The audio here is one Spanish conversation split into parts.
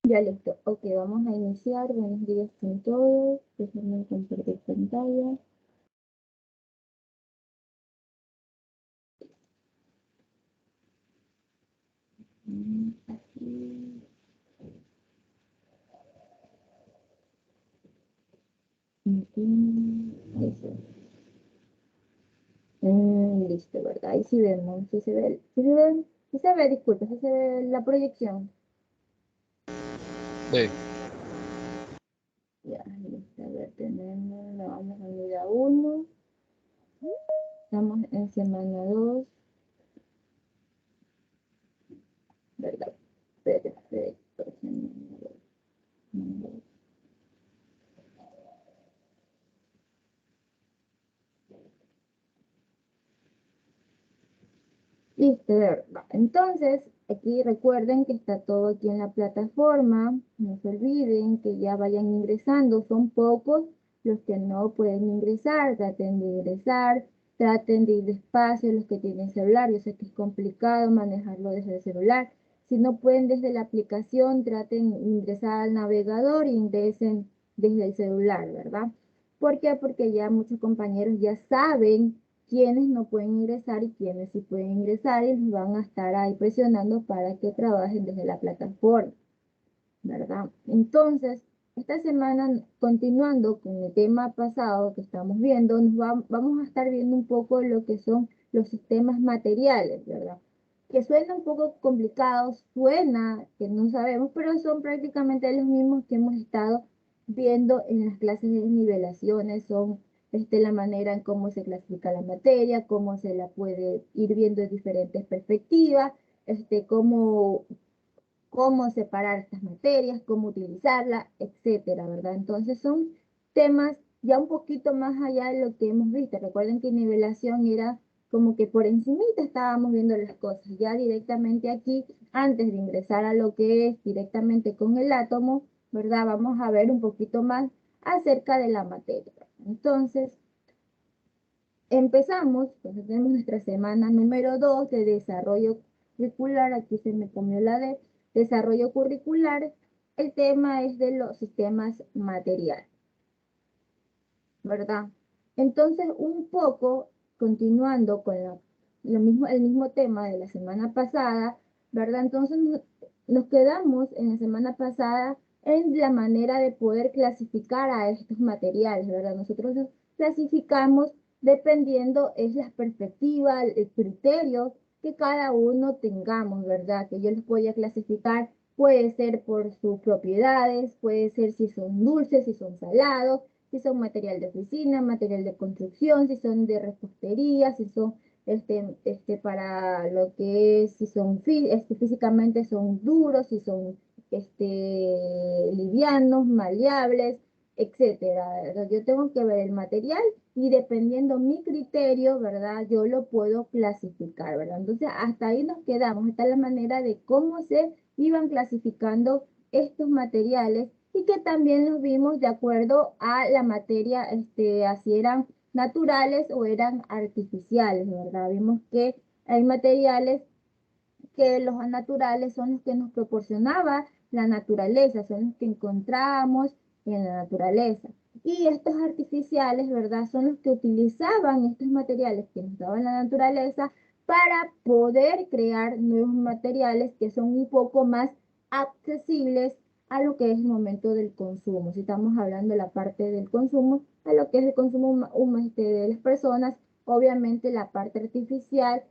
Ya listo. Ok, vamos a iniciar. Buenos días con todos. Déjenme compartir pantalla. Aquí. Eso. Listo, ¿verdad? Ahí sí vemos. Sí se ve, sí se ve, disculpa, sí se ve la proyección. Sí. Ya, listo. A ver, vamos a día 1. Estamos en semana 2, ¿verdad? Perfecto. Semana 2. Listo, ¿verdad? Entonces, aquí recuerden que está todo aquí en la plataforma. No se olviden que ya vayan ingresando. Son pocos los que no pueden ingresar. Traten de ingresar. Traten de ir despacio los que tienen celular. Yo sé que es complicado manejarlo desde el celular. Si no pueden desde la aplicación, traten de ingresar al navegador e ingresen desde el celular, ¿verdad? ¿Por qué? Porque ya muchos compañeros ya saben quiénes no pueden ingresar y quiénes sí pueden ingresar y los van a estar ahí presionando para que trabajen desde la plataforma, ¿verdad? Entonces, esta semana, continuando con el tema pasado que estamos viendo, vamos a estar viendo un poco lo que son los sistemas materiales, ¿verdad? Que suena un poco complicado, suena que no sabemos, pero son prácticamente los mismos que hemos estado viendo en las clases de nivelaciones, son la manera en cómo se clasifica la materia, cómo se la puede ir viendo en diferentes perspectivas, cómo separar estas materias, cómo utilizarlas, etcétera, ¿verdad? Entonces son temas ya un poquito más allá de lo que hemos visto. Recuerden que nivelación era como que por encimita estábamos viendo las cosas, ya directamente aquí, antes de ingresar a lo que es directamente con el átomo, ¿verdad? Vamos a ver un poquito más acerca de la materia. Entonces, empezamos, entonces tenemos nuestra semana número 2 de desarrollo curricular, aquí se me comió la de desarrollo curricular, el tema es de los sistemas materiales, ¿verdad? Entonces, un poco, continuando con el mismo tema de la semana pasada, ¿verdad? Entonces, nos quedamos en la semana pasada en la manera de poder clasificar a estos materiales, ¿verdad? Nosotros los clasificamos dependiendo es la perspectiva, el criterio que cada uno tengamos, ¿verdad? Que yo los podía clasificar, puede ser por sus propiedades, puede ser si son dulces, si son salados, si son material de oficina, material de construcción, si son de repostería, si son para lo que es, si son físicamente son duros, si son livianos, maleables, etcétera. Yo tengo que ver el material y dependiendo mi criterio, ¿verdad? Yo lo puedo clasificar, ¿verdad? Entonces, hasta ahí nos quedamos. Esta es la manera de cómo se iban clasificando estos materiales y que también los vimos de acuerdo a la materia, así eran naturales o eran artificiales, ¿verdad? Vimos que hay materiales que los naturales son los que nos proporcionaba la naturaleza, son los que encontramos en la naturaleza. Y estos artificiales, ¿verdad? Son los que utilizaban estos materiales que nos daban la naturaleza para poder crear nuevos materiales que son un poco más accesibles a lo que es el momento del consumo. Si estamos hablando de la parte del consumo, a lo que es el consumo de las personas, obviamente la parte artificial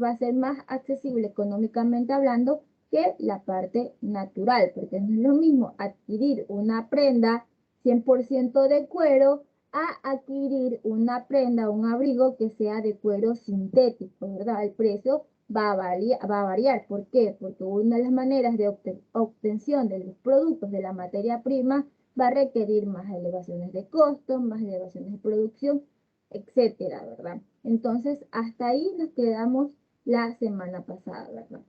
va a ser más accesible económicamente hablando que la parte natural, porque no es lo mismo adquirir una prenda 100% de cuero a adquirir una prenda, un abrigo que sea de cuero sintético, ¿verdad? El precio va a variar. ¿Por qué? Porque una de las maneras de obtención de los productos de la materia prima va a requerir más elevaciones de costos, más elevaciones de producción, etcétera, ¿verdad? Entonces, hasta ahí nos quedamos la semana pasada, ¿verdad?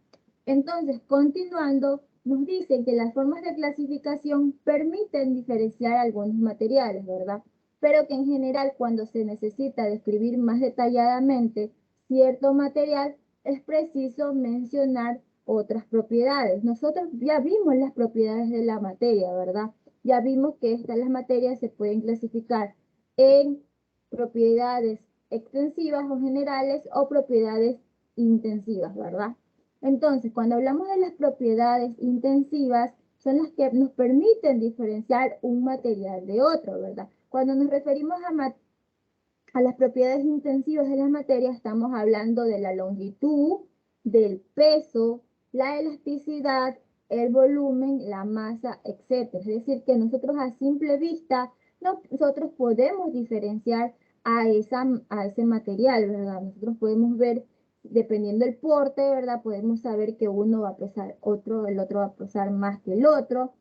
Entonces, continuando, nos dicen que las formas de clasificación permiten diferenciar algunos materiales, ¿verdad? Pero que en general cuando se necesita describir más detalladamente cierto material, es preciso mencionar otras propiedades. Nosotros ya vimos las propiedades de la materia, ¿verdad? Ya vimos que las materias se pueden clasificar en propiedades extensivas o generales o propiedades intensivas, ¿verdad? Entonces, cuando hablamos de las propiedades intensivas, son las que nos permiten diferenciar un material de otro, ¿verdad? Cuando nos referimos a las propiedades intensivas de las materias, estamos hablando de la longitud, del peso, la elasticidad, el volumen, la masa, etc. Es decir, que nosotros a simple vista, nosotros podemos diferenciar a ese material, ¿verdad? Nosotros podemos ver, dependiendo del porte, ¿verdad? Podemos saber que uno va a pesar otro, el otro va a pesar más que el otro.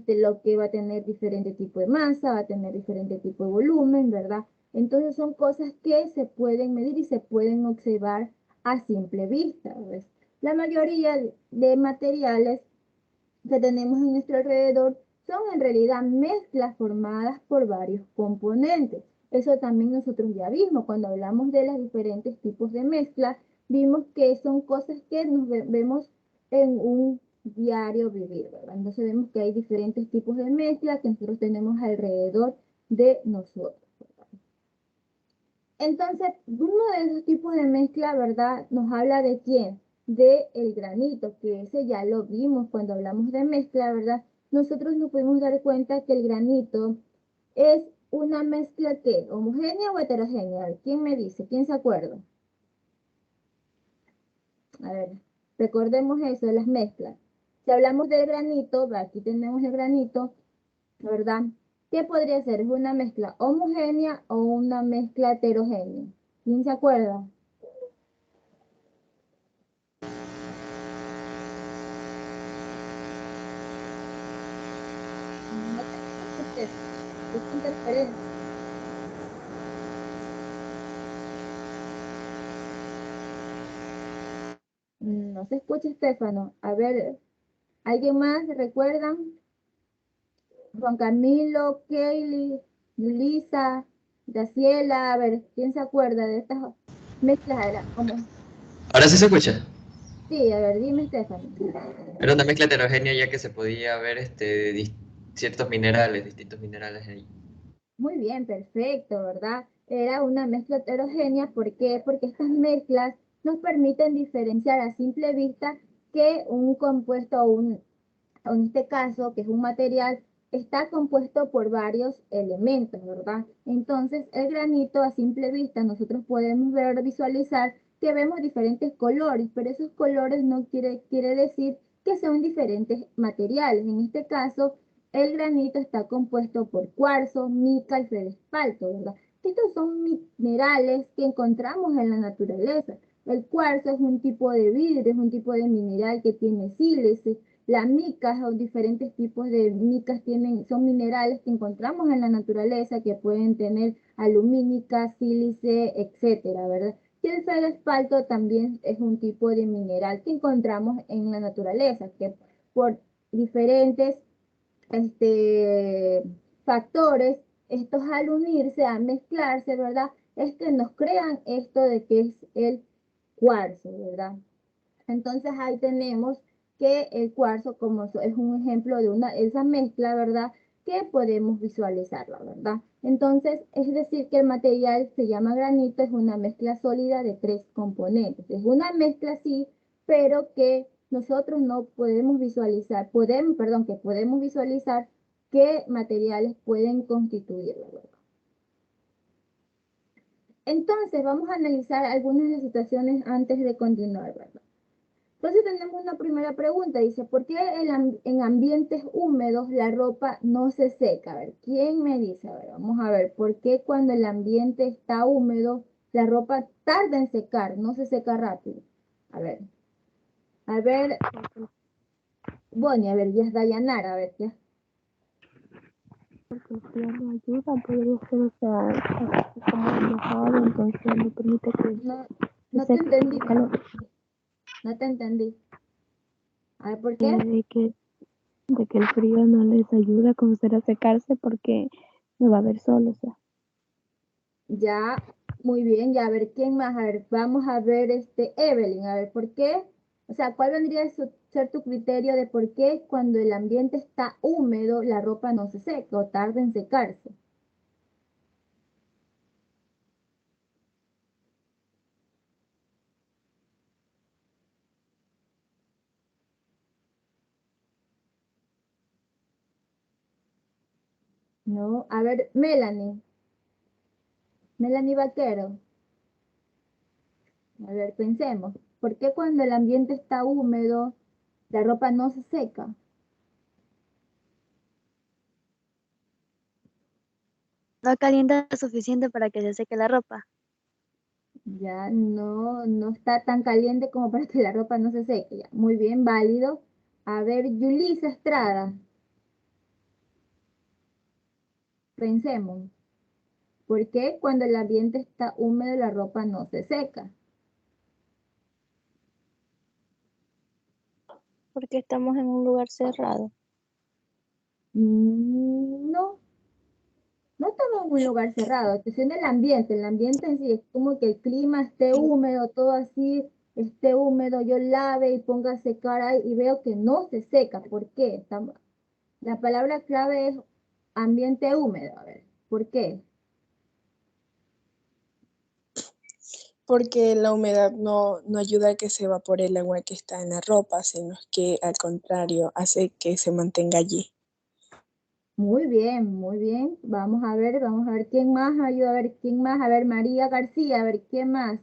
Lo que va a tener diferente tipo de masa, va a tener diferente tipo de volumen, ¿verdad? Entonces son cosas que se pueden medir y se pueden observar a simple vista, ¿ves? La mayoría de materiales que tenemos en nuestro alrededor son en realidad mezclas formadas por varios componentes. Eso también nosotros ya vimos cuando hablamos de los diferentes tipos de mezclas, vimos que son cosas que nos vemos en un diario vivir, ¿verdad? Entonces vemos que hay diferentes tipos de mezclas que nosotros tenemos alrededor de nosotros. Entonces, uno de esos tipos de mezcla, ¿verdad? Nos habla de quién, de el granito, que ese ya lo vimos cuando hablamos de mezcla, ¿verdad? Nosotros nos podemos dar cuenta que el granito es una mezcla que, homogénea o heterogénea. A ver, ¿quién me dice? ¿Quién se acuerda? A ver, recordemos eso de las mezclas. Si hablamos del granito, aquí tenemos el granito, ¿verdad? ¿Qué podría ser? ¿Es una mezcla homogénea o una mezcla heterogénea? ¿Quién se acuerda? No te escucho, Estefan. Escucho interferencia. No se escucha, Estefano. A ver, ¿alguien más? ¿Recuerdan? Juan Camilo, Kaylee, Lisa, Graciela. A ver, ¿quién se acuerda de estas mezclas? ¿Cómo? Ahora sí se escucha. Sí, a ver, dime, Estefano. Era una mezcla heterogénea ya que se podía ver ciertos minerales, distintos minerales ahí. Muy bien, perfecto, ¿verdad? Era una mezcla heterogénea. ¿Por qué? Porque estas mezclas nos permiten diferenciar a simple vista que un compuesto o en este caso, que es un material, está compuesto por varios elementos, ¿verdad? Entonces, el granito a simple vista nosotros podemos ver, visualizar que vemos diferentes colores, pero esos colores no quiere decir que son diferentes materiales. En este caso, el granito está compuesto por cuarzo, mica y feldespato, ¿verdad? Estos son minerales que encontramos en la naturaleza. El cuarzo es un tipo de vidrio, es un tipo de mineral que tiene sílice. Las micas o diferentes tipos de micas son minerales que encontramos en la naturaleza que pueden tener alumínica, sílice, etcétera, ¿verdad? Y el feldespato también es un tipo de mineral que encontramos en la naturaleza, que por diferentes factores, estos al unirse, al mezclarse, ¿verdad? Es que nos crean esto de que es el cuarzo, ¿verdad? Entonces ahí tenemos que el cuarzo como es un ejemplo de esa mezcla, ¿verdad? Que podemos visualizarla, ¿verdad? Entonces, es decir, que el material se llama granito, es una mezcla sólida de tres componentes. Es una mezcla, sí, pero que nosotros no podemos visualizar, perdón, que podemos visualizar qué materiales pueden constituirlo, ¿verdad? Entonces, vamos a analizar algunas de las situaciones antes de continuar, ¿verdad? Entonces tenemos una primera pregunta, dice, ¿por qué en ambientes húmedos la ropa no se seca? A ver, ¿quién me dice? A ver, vamos a ver, ¿por qué cuando el ambiente está húmedo la ropa tarda en secar, no se seca rápido? A ver, Bonnie, a ver, ya es Dayanara, a ver, ya. Porque el frío no ayuda, podría ser, o sea, así como mojado, entonces no permite que No, se no te seque con entendí, el calor. no te entendí. A ver, ¿por qué? De que el frío no les ayuda a comenzar a secarse porque no va a haber sol, o sea. Ya, muy bien, ya, a ver, ¿quién más? A ver, vamos a ver, Evelyn, a ver, ¿por qué? O sea, ¿cuál vendría a ser tu criterio de por qué cuando el ambiente está húmedo la ropa no se seca o tarda en secarse? No, a ver, Melanie Vaquero, a ver, pensemos, ¿por qué cuando el ambiente está húmedo la ropa no se seca? No calienta lo suficiente para que se seque la ropa. Ya no está tan caliente como para que la ropa no se seque. Ya, muy bien, válido. A ver, Yulisa Estrada, pensemos, ¿por qué cuando el ambiente está húmedo la ropa no se seca? Porque estamos en un lugar cerrado. No, no estamos en un lugar cerrado, es en el ambiente en sí es como que el clima esté húmedo, todo así, esté húmedo, yo lave y ponga a secar ahí y veo que no se seca. ¿Por qué? La palabra clave es ambiente húmedo, a ver, ¿por qué? Porque la humedad no ayuda a que se evapore el agua que está en la ropa, sino que al contrario hace que se mantenga allí. Muy bien, muy bien. Vamos a ver quién más ayuda, a ver quién más, a ver María García, a ver qué más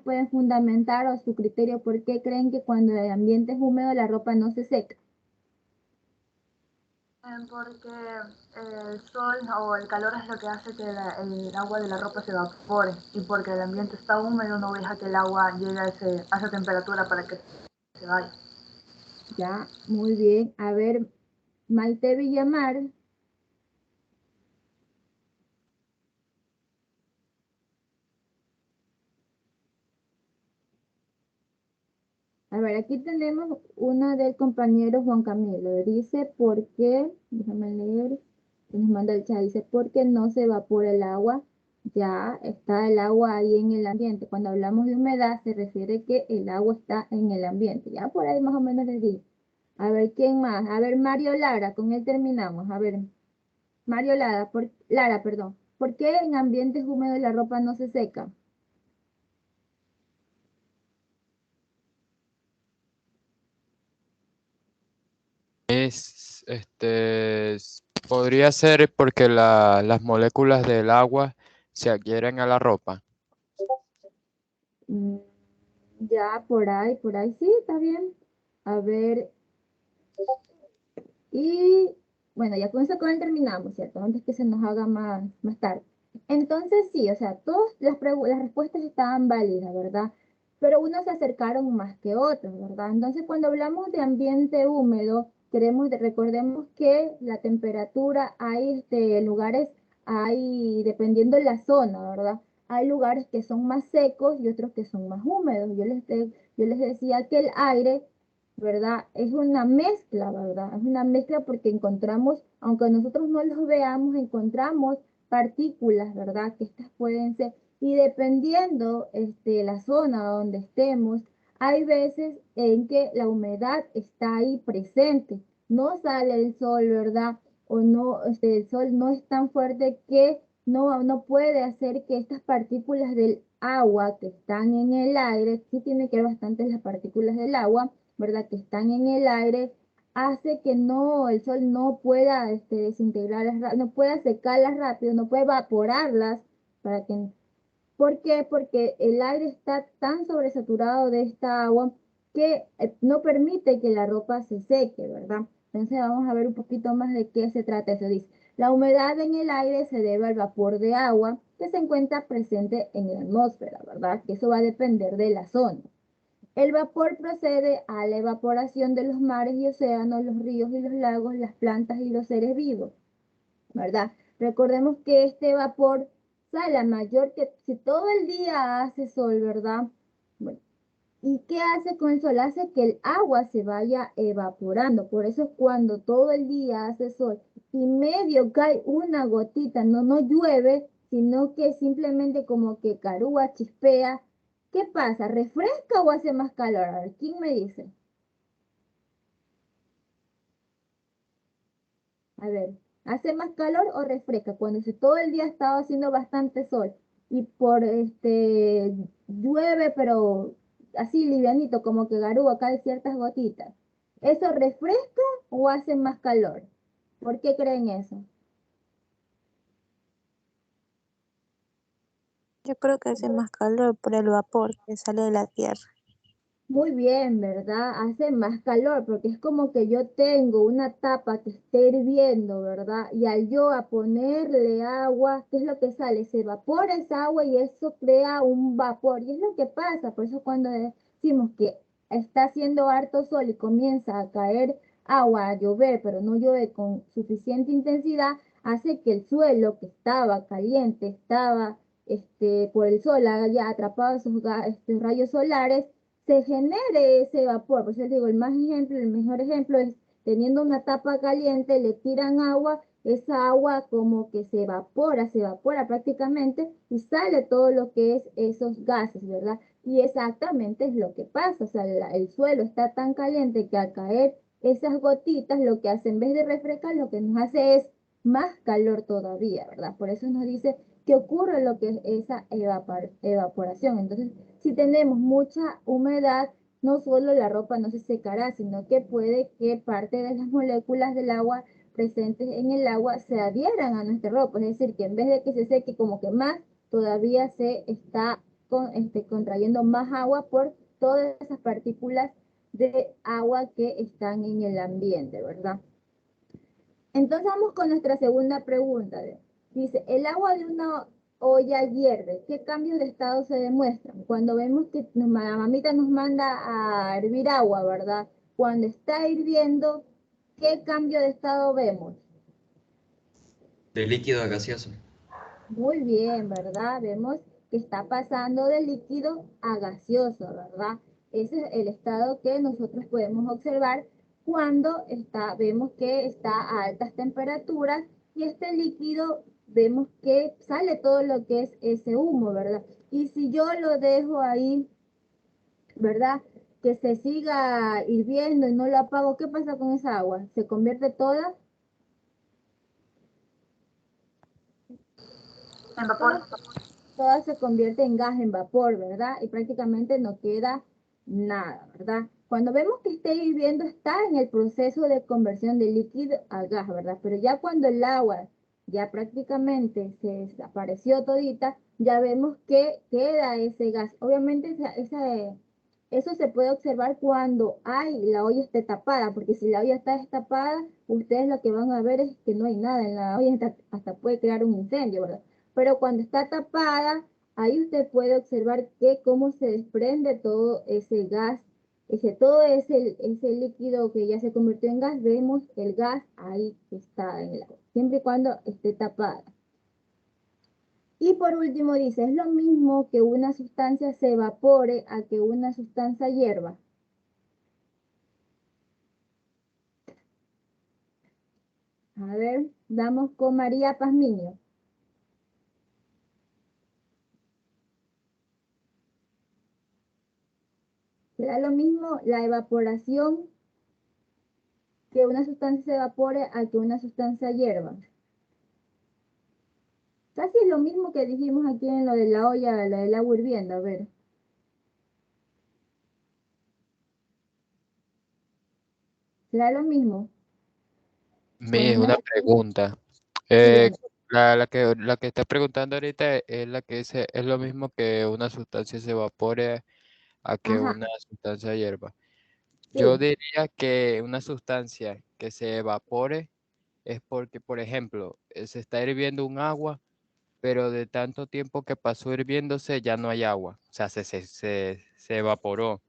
pueden fundamentar o su criterio, por qué creen que cuando el ambiente es húmedo la ropa no se seca. Porque el sol o el calor es lo que hace que el agua de la ropa se evapore y porque el ambiente está húmedo no deja que el agua llegue a esa temperatura para que se vaya. Ya, muy bien. A ver, Maite Villamar. A ver, aquí tenemos una del compañero Juan Camilo. Dice, ¿por qué? Déjame leer. Nos manda el chat. Dice, ¿por qué no se evapora el agua? Ya está el agua ahí en el ambiente. Cuando hablamos de humedad, se refiere que el agua está en el ambiente. Ya por ahí más o menos les di. A ver, ¿quién más? A ver, Mario Lara, con él terminamos. A ver, Mario Lara, Lara, perdón. ¿Por qué en ambientes húmedos la ropa no se seca? Podría ser porque las moléculas del agua se adhieren a la ropa. Mm, ya, por ahí sí, está bien. A ver, y bueno, ya con eso terminamos, ¿cierto? Antes que se nos haga más tarde. Entonces sí, o sea, todas las respuestas estaban válidas, ¿verdad? Pero unos se acercaron más que otros, ¿verdad? Entonces cuando hablamos de ambiente húmedo, recordemos que la temperatura hay lugares, hay, dependiendo de la zona, ¿verdad? Hay lugares que son más secos y otros que son más húmedos. Yo les decía que el aire, ¿verdad? Es una mezcla, ¿verdad? Es una mezcla porque encontramos, aunque nosotros no los veamos, encontramos partículas, ¿verdad? Que estas pueden ser, y dependiendo la zona donde estemos, hay veces en que la humedad está ahí presente, no sale el sol, ¿verdad? O no, el sol no es tan fuerte que no puede hacer que estas partículas del agua que están en el aire, sí tiene que ver bastante las partículas del agua, ¿verdad? Que están en el aire, hace que el sol no pueda desintegrarlas, no pueda secarlas rápido, no puede evaporarlas, para que, ¿por qué? Porque el aire está tan sobresaturado de esta agua que no permite que la ropa se seque, ¿verdad? Entonces vamos a ver un poquito más de qué se trata eso. Dice, la humedad en el aire se debe al vapor de agua que se encuentra presente en la atmósfera, ¿verdad? Que eso va a depender de la zona. El vapor procede a la evaporación de los mares y océanos, los ríos y los lagos, las plantas y los seres vivos, ¿verdad? Recordemos que este vapor sale a mayor que si todo el día hace sol, ¿verdad? Bueno, ¿y qué hace con el sol? Hace que el agua se vaya evaporando. Por eso es cuando todo el día hace sol y medio cae una gotita, no llueve, sino que simplemente como que carúa, chispea, ¿Qué pasa? ¿Refresca o hace más calor? A ver, ¿quién me dice? A ver, ¿hace más calor o refresca? Cuando todo el día ha estado haciendo bastante sol y por llueve, pero así livianito, como que garúa, cae ciertas gotitas. ¿Eso refresca o hace más calor? ¿Por qué creen eso? Yo creo que hace más calor por el vapor que sale de la tierra. Muy bien, ¿verdad? Hace más calor porque es como que yo tengo una tapa que está hirviendo, ¿verdad? Y al yo a ponerle agua, ¿qué es lo que sale? Se evapora esa agua y eso crea un vapor. Y es lo que pasa, por eso cuando decimos que está haciendo harto sol y comienza a caer agua, a llover, pero no llueve con suficiente intensidad, hace que el suelo que estaba caliente, estaba por el sol, haya atrapado esos rayos solares se genere ese vapor. Por eso les digo, el mejor ejemplo es teniendo una tapa caliente, le tiran agua, esa agua como que se evapora prácticamente y sale todo lo que es esos gases, ¿verdad? Y exactamente es lo que pasa, o sea, el suelo está tan caliente que al caer esas gotitas, lo que hace en vez de refrescar, lo que nos hace es más calor todavía, ¿verdad? Por eso nos dice que ocurre lo que es esa evaporación. Entonces, si tenemos mucha humedad, no solo la ropa no se secará, sino que puede que parte de las moléculas del agua presentes en el agua se adhieran a nuestra ropa. Es decir, que en vez de que se seque como que más, todavía se está contrayendo más agua por todas esas partículas de agua que están en el ambiente, ¿verdad? Entonces vamos con nuestra segunda pregunta. Dice, el agua de una olla hierve. ¿Qué cambios de estado se demuestran? Cuando vemos que la mamita nos manda a hervir agua, ¿verdad? Cuando está hirviendo, ¿qué cambio de estado vemos? De líquido a gaseoso. Muy bien, ¿verdad? Vemos que está pasando de líquido a gaseoso, ¿verdad? Ese es el estado que nosotros podemos observar cuando vemos que está a altas temperaturas y este líquido vemos que sale todo lo que es ese humo, ¿verdad? Y si yo lo dejo ahí, ¿verdad? Que se siga hirviendo y no lo apago, ¿qué pasa con esa agua? ¿Se convierte toda? En vapor. Toda se convierte en gas, en vapor, ¿verdad? Y prácticamente no queda nada, ¿verdad? Cuando vemos que esté hirviendo, está en el proceso de conversión de líquido a gas, ¿verdad? Pero ya cuando el agua ya prácticamente se desapareció todita, ya vemos que queda ese gas. Obviamente eso se puede observar cuando la olla esté tapada, porque si la olla está destapada, ustedes lo que van a ver es que no hay nada en la olla, hasta puede crear un incendio, ¿verdad? Pero cuando está tapada, ahí usted puede observar que cómo se desprende todo ese gas, todo ese líquido que ya se convirtió en gas, vemos el gas ahí que está en el agua, siempre y cuando esté tapada. Y por último dice, es lo mismo que una sustancia se evapore a que una sustancia hierva. A ver, vamos con María Pazmiño. ¿Será lo mismo la evaporación que una sustancia se evapore a que una sustancia hierva? Casi es lo mismo que dijimos aquí en lo de la olla, la del agua hirviendo, a ver. ¿Será lo mismo? Es una pregunta. Sí, La que está preguntando ahorita es la que dice, es lo mismo que una sustancia se evapore a que ajá, una sustancia hierva. Yo sí, diría que una sustancia que se evapore es porque, por ejemplo, se está hirviendo un agua, pero de tanto tiempo que pasó hirviéndose ya no hay agua, o sea, se evaporó.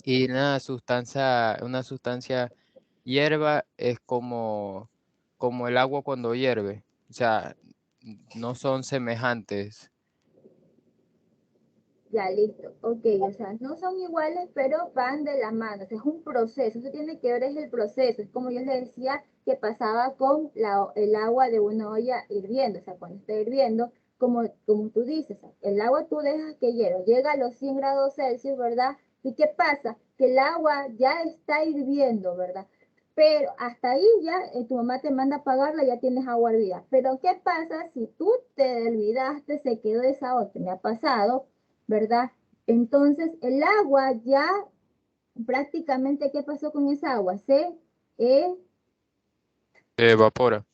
Y una sustancia hierba es como el agua cuando hierve, o sea, no son semejantes. ya listo. Ok, o sea, no son iguales, pero van de la mano. O sea, es un proceso. Eso tiene que ver es el proceso. Es como yo les decía que pasaba con el agua de una olla hirviendo. O sea, cuando está hirviendo, como tú dices, el agua tú dejas que hierva, llega a los 100 grados Celsius, ¿verdad? ¿Y qué pasa? Que el agua ya está hirviendo, ¿verdad? Pero hasta ahí ya tu mamá te manda a apagarla, ya tienes agua hervida. Pero ¿qué pasa si tú te olvidaste, se quedó esa agua que me ha pasado, ¿verdad? Entonces el agua ya prácticamente, ¿qué pasó con esa agua? Eh, Se evapora.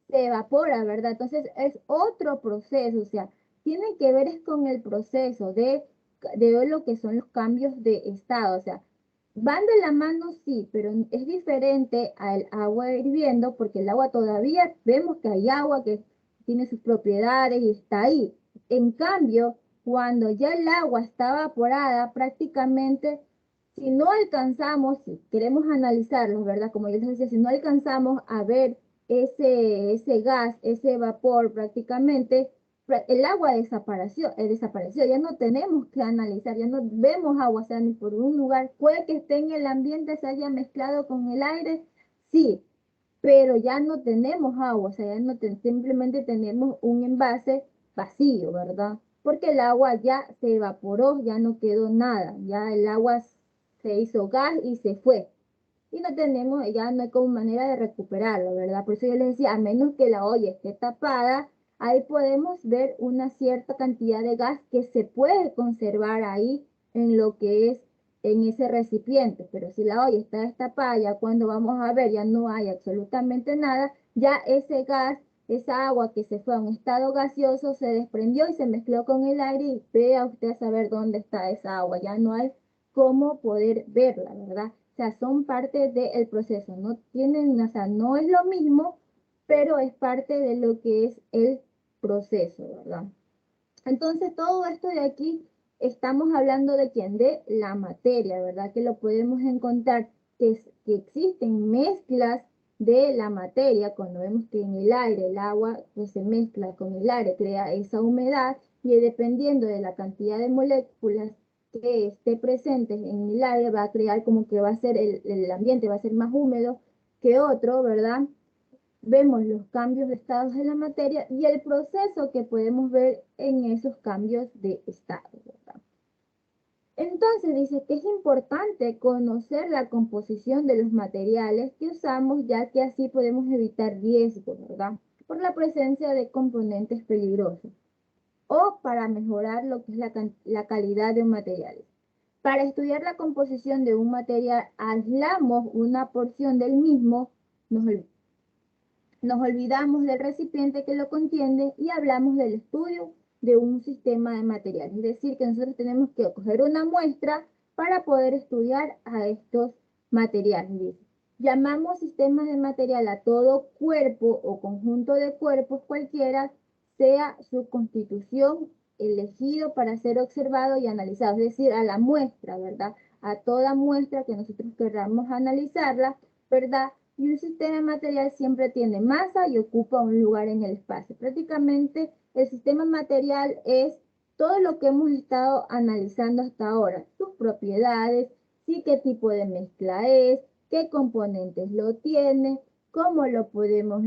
se evapora, ¿verdad? Entonces es otro proceso, o sea, tiene que ver es con el proceso de lo que son los cambios de estado, o sea, van de la mano, sí, pero es diferente al agua hirviendo porque el agua todavía vemos que hay agua que tiene sus propiedades y está ahí. En cambio, cuando ya el agua está evaporada, prácticamente, si no alcanzamos, si queremos analizarlo, ¿verdad? Como yo les decía, si no alcanzamos a ver ese gas, ese vapor prácticamente, el agua desapareció, ya no tenemos que analizar, ya no vemos agua, o sea, ni por un lugar, puede que esté en el ambiente, se haya mezclado con el aire, sí, pero ya no tenemos agua, o sea, ya no simplemente tenemos un envase vacío, ¿verdad? Porque el agua ya se evaporó, ya no quedó nada, ya el agua se hizo gas y se fue y no tenemos, ya no hay como manera de recuperarlo, ¿verdad? Por eso yo les decía, a menos que la olla esté tapada, ahí podemos ver una cierta cantidad de gas que se puede conservar ahí en lo que es en ese recipiente, pero si la olla está destapada, ya cuando vamos a ver ya no hay absolutamente nada, ya ese gas, esa agua que se fue a un estado gaseoso se desprendió y se mezcló con el aire y vea usted a saber dónde está esa agua, ya no hay cómo poder verla, ¿verdad? O sea, son parte del proceso, no tienen, o sea, no es lo mismo, pero es parte de lo que es el proceso, ¿verdad? Entonces, todo esto de aquí, estamos hablando de quién, de la materia, ¿verdad? Que lo podemos encontrar, que existen mezclas de la materia, cuando vemos que en el aire el agua pues, se mezcla con el aire, crea esa humedad, y dependiendo de la cantidad de moléculas que esté presente en el aire, va a crear como que va a ser el ambiente, va a ser más húmedo que otro, ¿verdad? Vemos los cambios de estados de la materia y el proceso que podemos ver en esos cambios de estado, ¿verdad? Entonces dice que es importante conocer la composición de los materiales que usamos, ya que así podemos evitar riesgos, ¿verdad? Por la presencia de componentes peligrosos o para mejorar lo que es la calidad de un material. Para estudiar la composición de un material, aislamos una porción del mismo, nos olvidamos del recipiente que lo contiene y hablamos del estudio de un sistema de materiales. Es decir, que nosotros tenemos que coger una muestra para poder estudiar a estos materiales. Llamamos sistemas de material a todo cuerpo o conjunto de cuerpos cualquiera, sea su constitución elegido para ser observado y analizado. Es decir, a la muestra, ¿verdad? A toda muestra que nosotros queramos analizarla, ¿verdad? Y un sistema material siempre tiene masa y ocupa un lugar en el espacio. Prácticamente el sistema material es todo lo que hemos estado analizando hasta ahora, sus propiedades, sí, qué tipo de mezcla es, qué componentes lo tiene, cómo lo podemos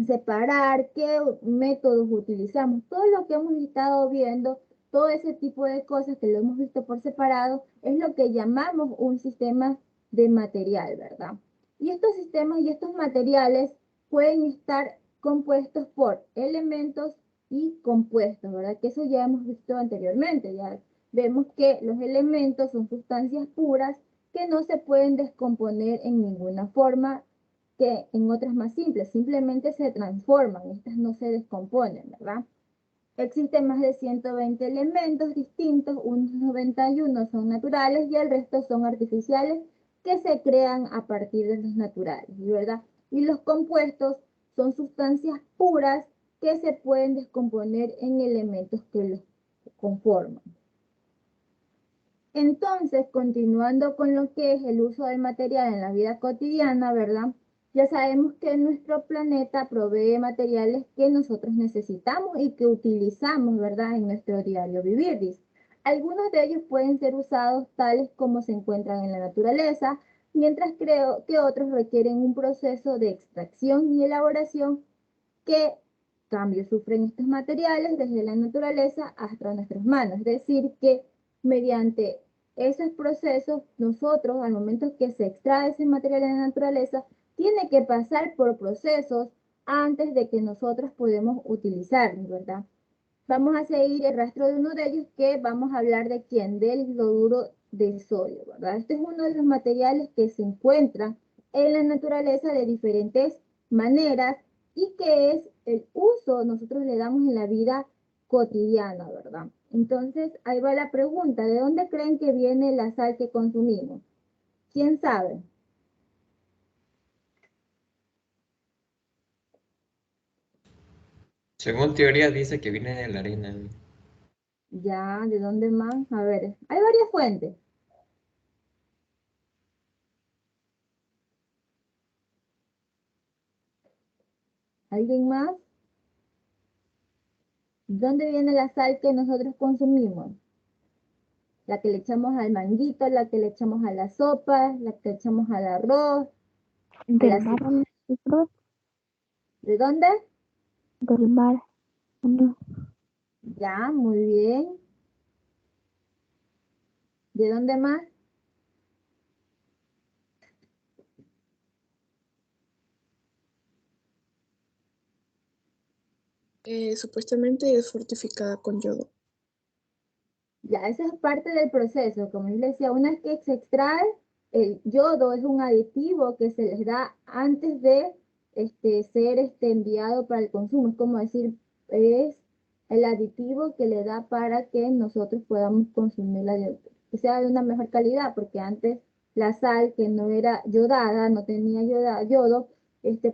separar, qué métodos utilizamos, todo lo que hemos estado viendo, todo ese tipo de cosas que lo hemos visto por separado, es lo que llamamos un sistema de material, ¿verdad? Y estos sistemas y estos materiales pueden estar compuestos por elementos y compuestos, ¿verdad? Que eso ya hemos visto anteriormente, ya vemos que los elementos son sustancias puras que no se pueden descomponer en ninguna forma que en otras más simples, simplemente se transforman, estas no se descomponen, ¿verdad? Existen más de 120 elementos distintos, unos 91 son naturales y el resto son artificiales que se crean a partir de los naturales, ¿verdad? Y los compuestos son sustancias puras que se pueden descomponer en elementos que los conforman. Entonces, continuando con lo que es el uso del material en la vida cotidiana, ¿verdad? Ya sabemos que nuestro planeta provee materiales que nosotros necesitamos y que utilizamos, ¿verdad? En nuestro diario vivir, dice. Algunos de ellos pueden ser usados tales como se encuentran en la naturaleza, mientras creo que otros requieren un proceso de extracción y elaboración que cambios sufren estos materiales desde la naturaleza hasta nuestras manos. Es decir, que mediante esos procesos, nosotros, al momento que se extrae ese material en la naturaleza, tiene que pasar por procesos antes de que nosotros podamos utilizarlo, ¿verdad? Vamos a seguir el rastro de uno de ellos, que vamos a hablar de quién, del hidruro de sodio, ¿verdad? Este es uno de los materiales que se encuentran en la naturaleza de diferentes maneras y que es el uso nosotros le damos en la vida cotidiana, ¿verdad? Entonces, ahí va la pregunta, ¿de dónde creen que viene la sal que consumimos? ¿Quién sabe? Según teoría dice que viene de la arena. Ya, ¿de dónde más? A ver, hay varias fuentes. ¿Alguien más? ¿Dónde viene la sal que nosotros consumimos? La que le echamos al manguito, la que le echamos a la sopa, la que le echamos al arroz, a Del la mar, sopa. ¿no? ¿De dónde? Del mar. No. Ya, muy bien. ¿De dónde más? Supuestamente es fortificada con yodo. Ya, eso es parte del proceso. Como yo les decía, una vez que se extrae, el yodo es un aditivo que se les da antes de ser enviado para el consumo. Es como decir, es el aditivo que le da para que nosotros podamos consumirla, que sea de una mejor calidad, porque antes la sal que no era yodada, no tenía yodo,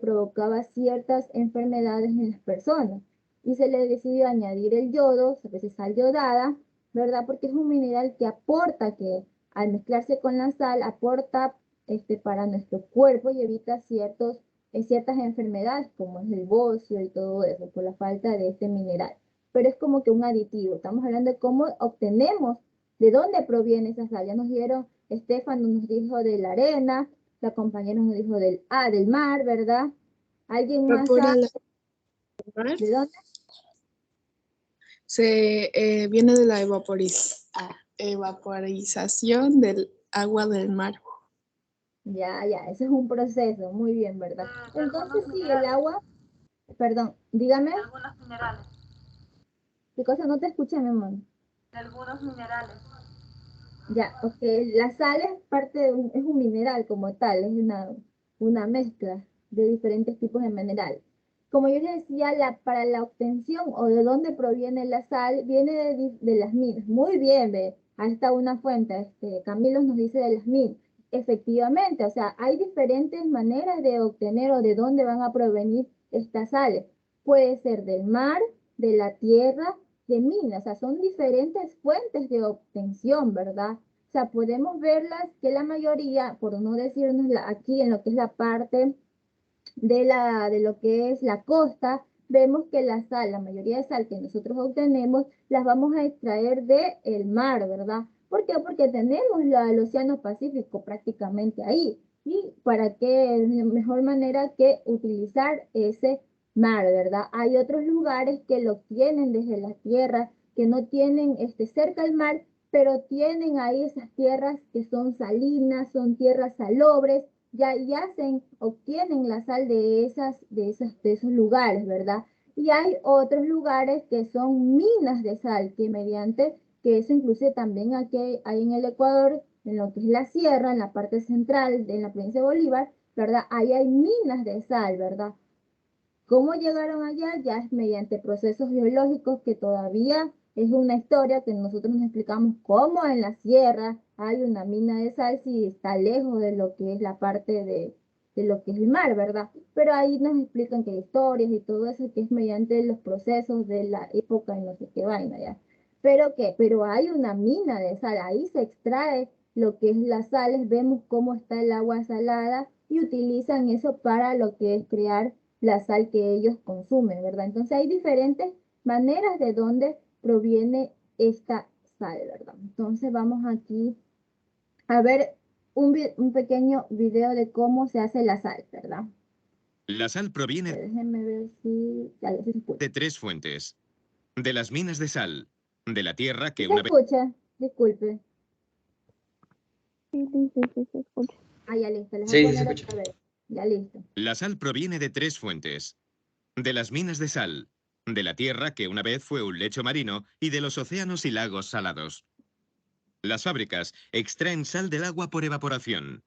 provocaba ciertas enfermedades en las personas. Y se le decidió añadir el yodo, a veces sal yodada, ¿verdad? Porque es un mineral que aporta, que al mezclarse con la sal, aporta para nuestro cuerpo y evita ciertas enfermedades, como es el bocio y todo eso, por la falta de este mineral. Pero es como que un aditivo. Estamos hablando de cómo obtenemos, de dónde proviene esa sal. Ya nos dieron, Estefano nos dijo de la arena, la compañera nos dijo del mar, ¿verdad? ¿Alguien más Evapora sabe la mar. de dónde? Viene de la evaporización del agua del mar. Ya, ese es un proceso, muy bien, ¿verdad? De algunos Entonces, sí, el minerales, agua, perdón, dígame, de algunos minerales, ¿qué cosa no te escuché, mi amor? de algunos minerales. Ya, ok, la sal es parte es un mineral como tal, es una mezcla de diferentes tipos de minerales. Como yo les decía, para la obtención o de dónde proviene la sal, viene de las minas. Muy bien, ve, ahí está una fuente, Camilo nos dice de las minas. Efectivamente, o sea, hay diferentes maneras de obtener o de dónde van a provenir estas sales. Puede ser del mar, de la tierra, de minas, o sea, son diferentes fuentes de obtención, ¿verdad? O sea, podemos verlas que la mayoría, por no decirnos aquí en lo que es la parte de lo que es la costa, vemos que la sal, la mayoría de sal que nosotros obtenemos, las vamos a extraer del mar, ¿verdad? ¿Por qué? Porque tenemos el Océano Pacífico prácticamente ahí. ¿Y para qué mejor manera que utilizar ese mar, ¿verdad? Hay otros lugares que lo tienen desde la tierra, que no tienen cerca al mar, pero tienen ahí esas tierras que son salinas, son tierras salobres, ya y obtienen la sal de esos lugares, ¿verdad? Y hay otros lugares que son minas de sal, que eso inclusive también aquí hay en el Ecuador, en lo que es la sierra, en la parte central de la provincia de Bolívar, ¿verdad? Ahí hay minas de sal, ¿verdad? ¿Cómo llegaron allá? Ya es mediante procesos geológicos que todavía es una historia que nosotros nos explicamos cómo en la sierra hay una mina de sal si está lejos de lo que es la parte de lo que es el mar, ¿verdad? Pero ahí nos explican que hay historias y todo eso que es mediante los procesos de la época y no sé qué vaina ya. ¿Pero qué? Pero hay una mina de sal, ahí se extrae lo que es las sales, vemos cómo está el agua salada y utilizan eso para lo que es crear la sal que ellos consumen, ¿verdad? Entonces hay diferentes maneras de dónde proviene esta sal, ¿verdad? Entonces vamos aquí a ver un pequeño video de cómo se hace la sal, ¿verdad? La sal proviene Déjenme ver si... Ya, sí se escucha. de 3 fuentes. De las minas de sal, de la tierra ¿Sí que se una vez... escucha? Disculpe. Sí, se escucha. Ah, ya listo. Les voy a Sí, sí se poner escucha. otra vez. Ya listo. La sal proviene de 3 fuentes. De las minas de sal, de la tierra que una vez fue un lecho marino y de los océanos y lagos salados. Las fábricas extraen sal del agua por evaporación.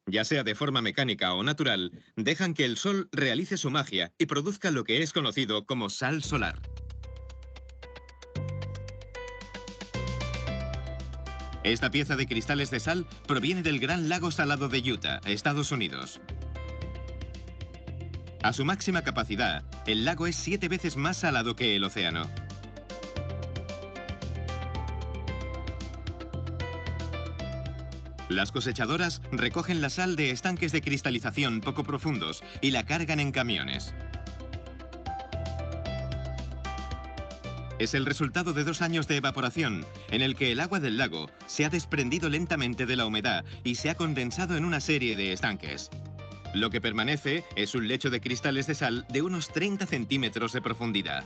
Ya sea de forma mecánica o natural, dejan que el sol realice su magia y produzca lo que es conocido como sal solar. Esta pieza de cristales de sal proviene del Gran Lago Salado de Utah, Estados Unidos. A su máxima capacidad, el lago es 7 veces más salado que el océano. Las cosechadoras recogen la sal de estanques de cristalización poco profundos y la cargan en camiones. Es el resultado de 2 años de evaporación, en el que el agua del lago se ha desprendido lentamente de la humedad y se ha condensado en una serie de estanques. Lo que permanece es un lecho de cristales de sal de unos 30 centímetros de profundidad.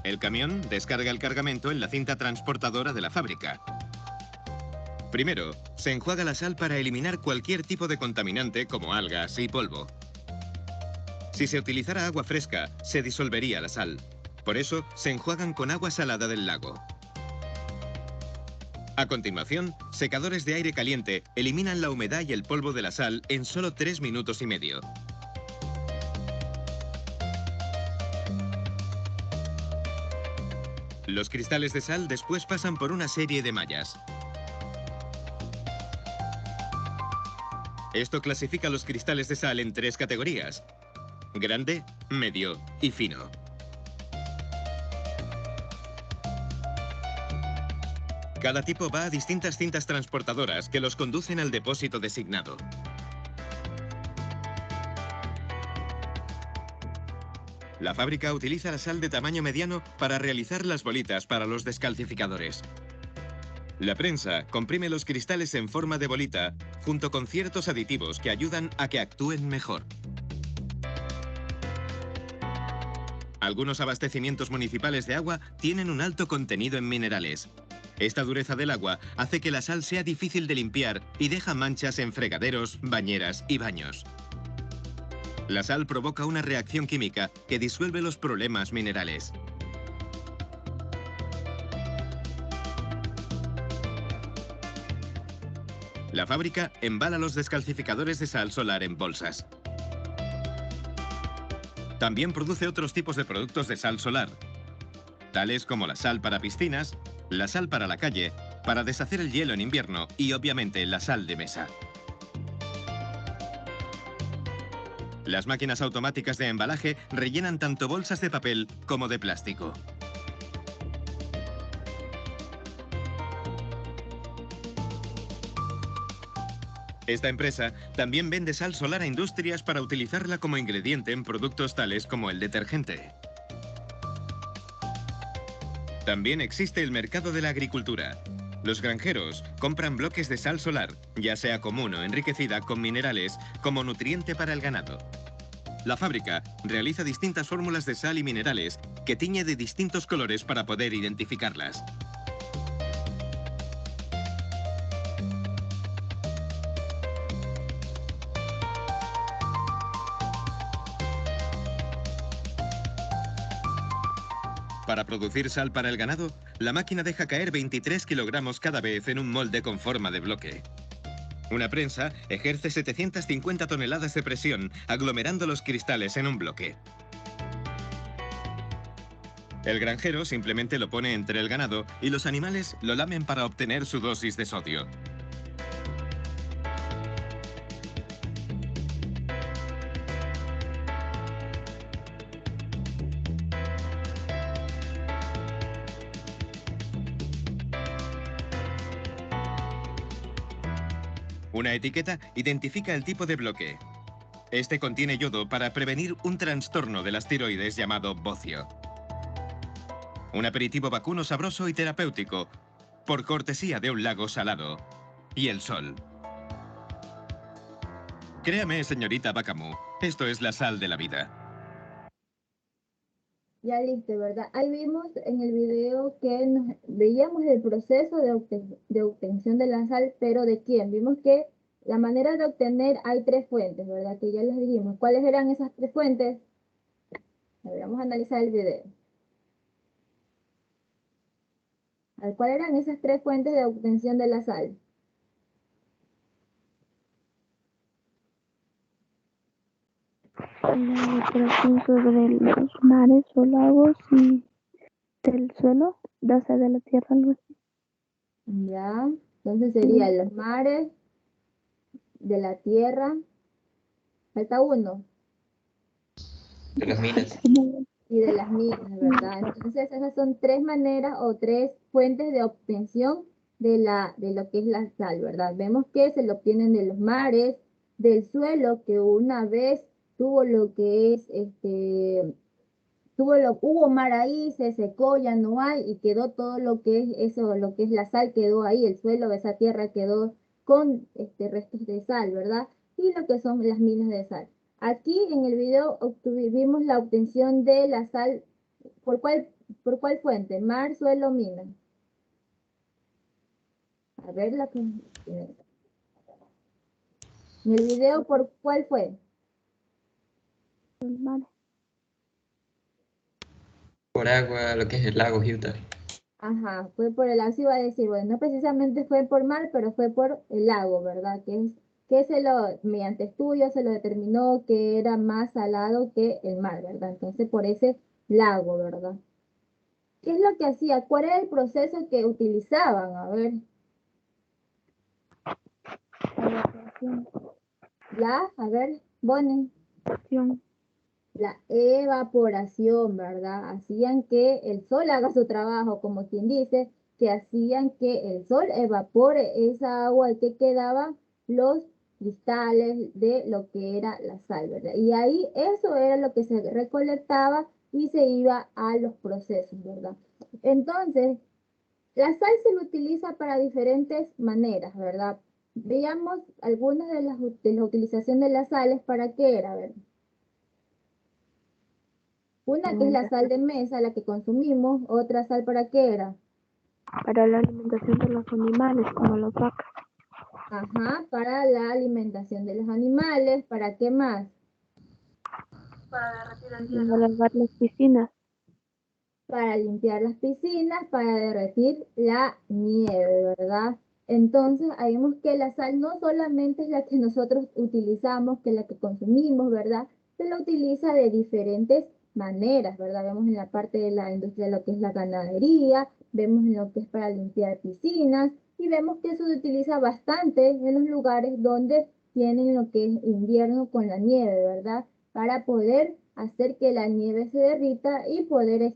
El camión descarga el cargamento en la cinta transportadora de la fábrica. Primero, se enjuaga la sal para eliminar cualquier tipo de contaminante como algas y polvo. Si se utilizara agua fresca, se disolvería la sal. Por eso, se enjuagan con agua salada del lago. A continuación, secadores de aire caliente eliminan la humedad y el polvo de la sal en solo 3 minutos y medio. Los cristales de sal después pasan por una serie de mallas. Esto clasifica los cristales de sal en 3 categorías: grande, medio y fino. Cada tipo va a distintas cintas transportadoras que los conducen al depósito designado. La fábrica utiliza la sal de tamaño mediano para realizar las bolitas para los descalcificadores. La prensa comprime los cristales en forma de bolita junto con ciertos aditivos que ayudan a que actúen mejor. Algunos abastecimientos municipales de agua tienen un alto contenido en minerales. Esta dureza del agua hace que la sal sea difícil de limpiar y deja manchas en fregaderos, bañeras y baños. La sal provoca una reacción química que disuelve los problemas minerales. La fábrica embala los descalcificadores de sal solar en bolsas. También produce otros tipos de productos de sal solar, tales como la sal para piscinas, la sal para la calle, para deshacer el hielo en invierno y obviamente la sal de mesa. Las máquinas automáticas de embalaje rellenan tanto bolsas de papel como de plástico. Esta empresa también vende sal solar a industrias para utilizarla como ingrediente en productos tales como el detergente. También existe el mercado de la agricultura. Los granjeros compran bloques de sal solar, ya sea común o enriquecida con minerales, como nutriente para el ganado. La fábrica realiza distintas fórmulas de sal y minerales que tiñe de distintos colores para poder identificarlas. Para producir sal para el ganado, la máquina deja caer 23 kilogramos cada vez en un molde con forma de bloque. Una prensa ejerce 750 toneladas de presión, aglomerando los cristales en un bloque. El granjero simplemente lo pone entre el ganado y los animales lo lamen para obtener su dosis de sodio. Una etiqueta identifica el tipo de bloque. Este contiene yodo para prevenir un trastorno de las tiroides llamado bocio. Un aperitivo vacuno sabroso y terapéutico, por cortesía de un lago salado. Y el sol. Créame, señorita Bacamú, esto es la sal de la vida. Ya listo, ¿verdad? Ahí vimos en el video que veíamos el proceso de obtención de la sal, pero ¿de quién? Vimos que la manera de obtener hay tres fuentes, ¿verdad? Que ya les dijimos. ¿Cuáles eran esas tres fuentes? A ver, vamos a analizar el video. A ver, ¿cuáles eran esas tres fuentes de obtención de la sal? La evaporación sobre los mares o lagos y del suelo, ya sea de la tierra, algo así. Ya, entonces serían los mares, de la tierra, falta uno, De las minas. y de las minas, ¿verdad? Entonces esas son tres maneras o tres fuentes de obtención de lo que es la sal, ¿verdad? Vemos que se lo obtienen de los mares, del suelo, que una vez tuvo lo que es, hubo mar ahí, se secó, ya no hay, y quedó todo lo que es eso, lo que es la sal quedó ahí, el suelo de esa tierra quedó con restos de sal, ¿verdad? Y lo que son las minas de sal. Aquí en el video vimos la obtención de la sal, ¿por cuál fuente? Mar, suelo, mina. A ver la que... En el video, ¿por cuál fue? Los mares. Por agua, lo que es el lago Utah. Ajá, fue por el lago, sí iba a decir, bueno, no precisamente fue por mar, pero fue por el lago, ¿verdad? Mediante estudios se lo determinó que era más salado que el mar, ¿verdad? Entonces, por ese lago, ¿verdad? ¿Qué es lo que hacía? ¿Cuál era el proceso que utilizaban? A ver, Evaporación. a ver, Bonnie. Evaporación. La evaporación, ¿verdad? Hacían que el sol haga su trabajo, como quien dice, que hacían que el sol evapore esa agua y que quedaban los cristales de lo que era la sal, ¿verdad? Y ahí eso era lo que se recolectaba y se iba a los procesos, ¿verdad? Entonces, la sal se lo utiliza para diferentes maneras, ¿verdad? Veamos algunas de las utilizaciones de las sales, ¿para qué era? ¿Verdad? Una que es la sal de mesa, la que consumimos, otra sal ¿para qué era? Para la alimentación de los animales, como las vacas. Ajá, para la alimentación de los animales, ¿para qué más? Para derretir el Para hielo. lavar las piscinas. Para limpiar las piscinas, para derretir la nieve, ¿verdad? Entonces, ahí vemos que la sal no solamente es la que nosotros utilizamos, que es la que consumimos, ¿verdad? Se la utiliza de diferentes maneras, ¿verdad? Vemos en la parte de la industria lo que es la ganadería, vemos en lo que es para limpiar piscinas y vemos que eso se utiliza bastante en los lugares donde tienen lo que es invierno con la nieve, ¿verdad? Para poder hacer que la nieve se derrita y poder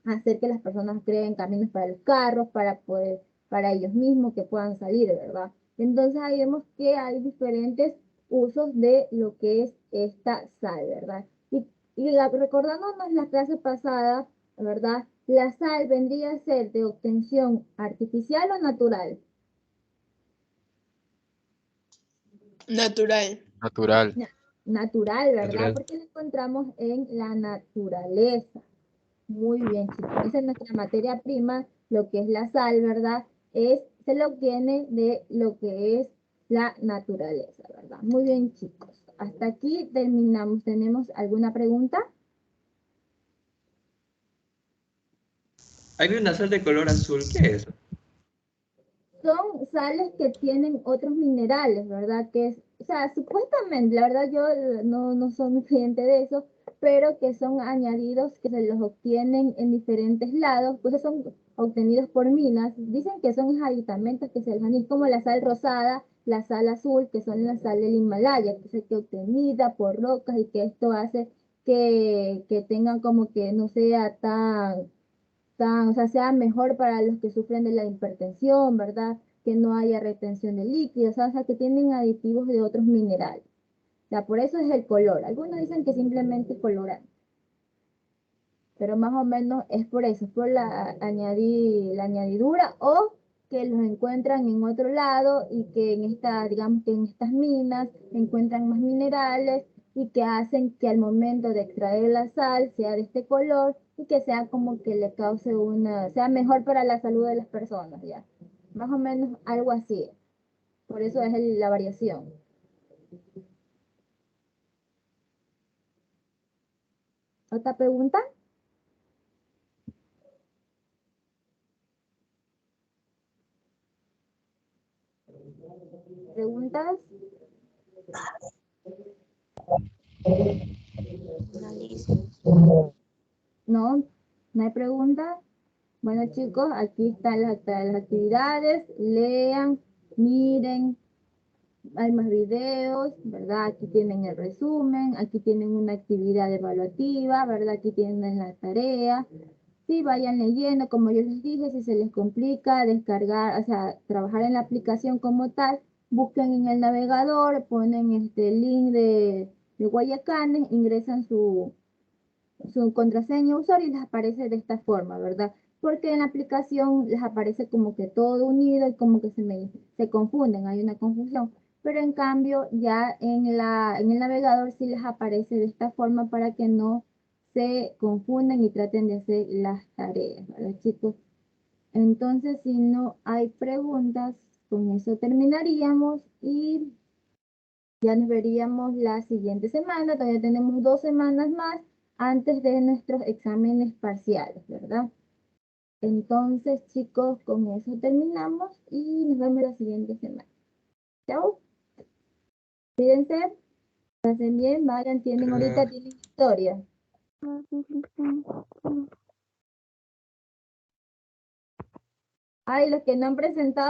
hacer que las personas creen caminos para los carros, para ellos mismos que puedan salir, ¿verdad? Entonces ahí vemos que hay diferentes usos de lo que es esta sal, ¿verdad? Recordándonos la clase pasada, ¿verdad? La sal vendría a ser de obtención artificial o natural. Natural. Natural. Natural, ¿verdad? Natural. Porque lo encontramos en la naturaleza. Muy bien, chicos. Esa es nuestra materia prima, lo que es la sal, ¿verdad? Se lo obtiene de lo que es la naturaleza, ¿verdad? Muy bien, chicos. Hasta aquí terminamos. ¿Tenemos alguna pregunta? Hay una sal de color azul, ¿qué es eso? Son sales que tienen otros minerales, ¿verdad? O sea, supuestamente, la verdad yo no soy muy creyente de eso, pero que son añadidos que se los obtienen en diferentes lados, pues son obtenidos por minas. Dicen que son aditamentos que se les añaden, como la sal rosada, la sal azul, que son la sal del Himalaya, que es obtenida por rocas y que esto hace que tengan como que no sea o sea, sea mejor para los que sufren de la hipertensión, ¿verdad? Que no haya retención de líquidos, o sea, que tienen aditivos de otros minerales. O sea, por eso es el color. Algunos dicen que simplemente coloran. pero más o menos es por eso, es por la añadidura o que los encuentran en otro lado y que digamos que en estas minas encuentran más minerales y que hacen que al momento de extraer la sal sea de este color y que sea como que le cause sea mejor para la salud de las personas, ya. Más o menos algo así. Por eso es la variación. ¿Otra pregunta? ¿Preguntas? No, no hay preguntas. Bueno, chicos, aquí están las actividades. Lean, miren, hay más videos, ¿verdad? Aquí tienen el resumen, aquí tienen una actividad evaluativa, ¿verdad? Aquí tienen la tarea. Sí, vayan leyendo, como yo les dije, si se les complica descargar, o sea, trabajar en la aplicación como tal, busquen en el navegador, ponen el link de Guayacanes, ingresan su contraseña usuario y les aparece de esta forma, ¿verdad? Porque en la aplicación les aparece como que todo unido y como que se confunden, hay una confusión. Pero en cambio ya en el navegador sí les aparece de esta forma para que no se confundan y traten de hacer las tareas, ¿verdad, chicos? Entonces, si no hay preguntas, con eso terminaríamos y ya nos veríamos la siguiente semana. Todavía tenemos 2 semanas más antes de nuestros exámenes parciales, ¿verdad? Entonces, chicos, con eso terminamos y nos vemos la siguiente semana. Chao. Cuídense. Pasen bien. Vayan, ahorita tienen historia. Ay, los que no han presentado.